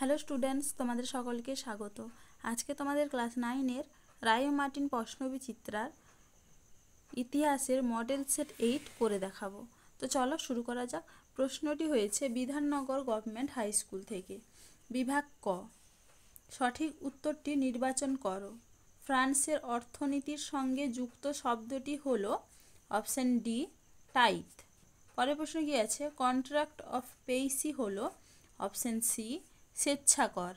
Hello students, তোমাদের সকলকে স্বাগত। আজকে তোমাদের ক্লাস 9-এর রায় ও মার্টিন প্রশ্নবিচিত্রার ইতিহাসের মডেল সেট 8 করে দেখাবো। তো চলো শুরু করা যাক। প্রশ্নটি হয়েছে বিধাননগর গভর্নমেন্ট হাই স্কুল থেকে। বিভাগ ক, সঠিক উত্তরটি নির্বাচন করো। ফ্রান্সের অর্থনীতির সঙ্গে যুক্ত শব্দটি হলো অপশন ডি টাইথ। পরের প্রশ্ন কি আছে? কন্ট্রাক্ট অফ পেইসি হলো অপশন সি স্বেচ্ছাকর।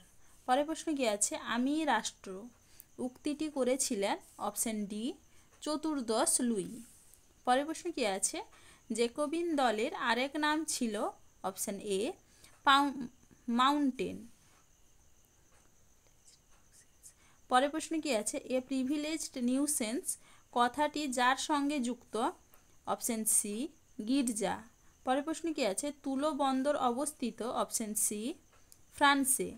পরের প্রশ্ন কি আছে? আমি রাষ্ট্র উক্তিটি করেছিলেন অপশন ডি চতুর্দশ লুই। পরের প্রশ্ন কি আছে? জেকোবিন দলের আরেক নাম ছিল অপশন এ মাউন্টেন। পরের প্রশ্ন কি আছে? এ প্রিভিলেজড নিউসেন্স কথাটি যার সঙ্গে যুক্ত অপশন সি গির্জা। পরের প্রশ্ন কি আছে? তুলো বন্দর অবস্থিত অপশন সি ফ্রান্সে।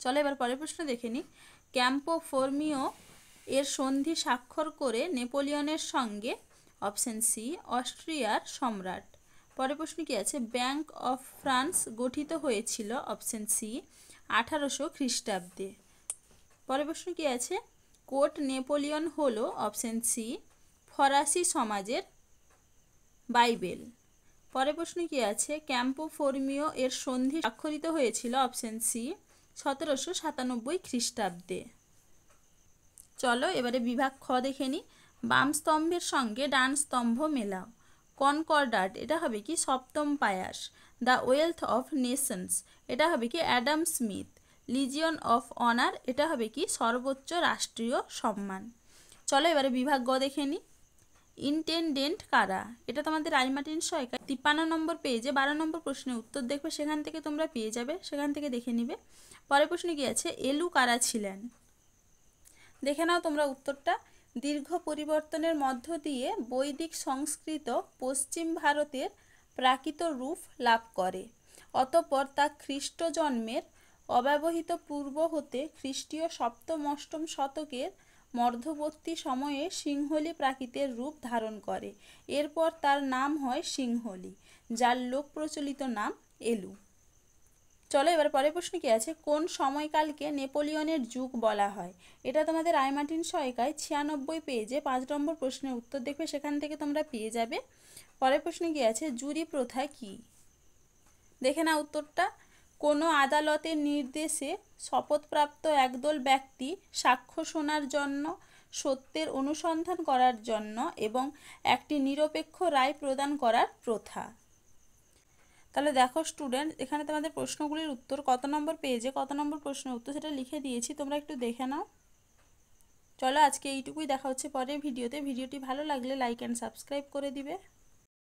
চলো এবার পরের প্রশ্ন দেখে নিই। ক্যাম্পো ফর্মিও এর সন্ধি স্বাক্ষর করে নেপোলিয়নের সঙ্গে অপশন সি অস্ট্রিয়ার সম্রাট। পরের প্রশ্ন কি আছে? ব্যাংক অফ ফ্রান্স গঠিত হয়েছিল অপশন সি 1800 খ্রিস্টাব্দে। পরের প্রশ্ন কি আছে? কোর্ট নেপোলিয়ন হলো অপশন সি ফরাসি সমাজের বাইবেল। পরের প্রশ্ন কি আছে? ক্যাম্পো ফর্মিও এর সন্ধি স্বাক্ষরিত হয়েছিল অপশন সি 1797 খ্রিস্টাব্দে। চলো এবারে বিভাগ খ দেখে নিই। বাম স্তম্ভের সঙ্গে ডান স্তম্ভ মেলাও। কনকর্ডাট এটা হবে কি সপ্তম pious. The wealth of Nations এটা হবে কি Adam Smith. Legion of honour এটা হবে কি সর্বোচ্চ রাষ্ট্রীয় সম্মান। চলো এবারে বিভাগ গ দেখে নিই। ইন্টেন্ডেন্ট কারা? এটা তোমাদের রায় মার্টিন সহায়িকায় 53 নম্বর পেজে 12 নম্বর প্রশ্নের উত্তর দেখবে, সেখান থেকে তোমরা পেয়ে যাবে, সেখান থেকে দেখে নিবে। পরের প্রশ্নে কি আছে? এলু কারা ছিলেন? দেখে নাও তোমরা উত্তরটা। দীর্ঘ পরিবর্তনের মধ্য দিয়ে বৈদিক সংস্কৃত পশ্চিম ভারতের প্রাকৃত রূপ লাভ করে। অতঃপর তা খ্রিস্ট জন্মের অব্যবহিত পূর্ব হতে খ্রিস্টীয় সপ্তম অষ্টম শতকের মধ্যবর্তী সময়ে সিংহলী প্রাকৃতের রূপ ধারণ করে। এরপর তার নাম হয় সিংহলী, যার লোক প্রচলিত নাম এলু। চলো এবার পরের প্রশ্ন কি আছে? কোন সময়কালকে নেপোলিয়নের যুগ বলা হয়? এটা তোমাদের রায় মার্টিন সহায়িকায় 96 পেজে 5 নম্বর প্রশ্নের উত্তর দেখবে, সেখান থেকে তোমরা পেয়ে যাবে। পরের প্রশ্ন কি আছে? জুরি প্রথা কি? দেখে না উত্তরটা। কোনো আদালতের নির্দেশে শপথপ্রাপ্ত একদল ব্যক্তি সাক্ষ্য শোনার জন্য, সত্যের অনুসন্ধান করার জন্য এবং একটি নিরপেক্ষ রায় প্রদান করার প্রথা। তাহলে দেখো স্টুডেন্ট, এখানে তোমাদের প্রশ্নগুলির উত্তর কত নম্বর পেজে কত নম্বর প্রশ্নের উত্তর সেটা লিখে দিয়েছি, তোমরা একটু দেখে নাও। চলো আজকে এইটুকুই, দেখা হচ্ছে পরের ভিডিওতে। ভিডিওটি ভালো লাগলে লাইক অ্যান্ড সাবস্ক্রাইব করে দিবে।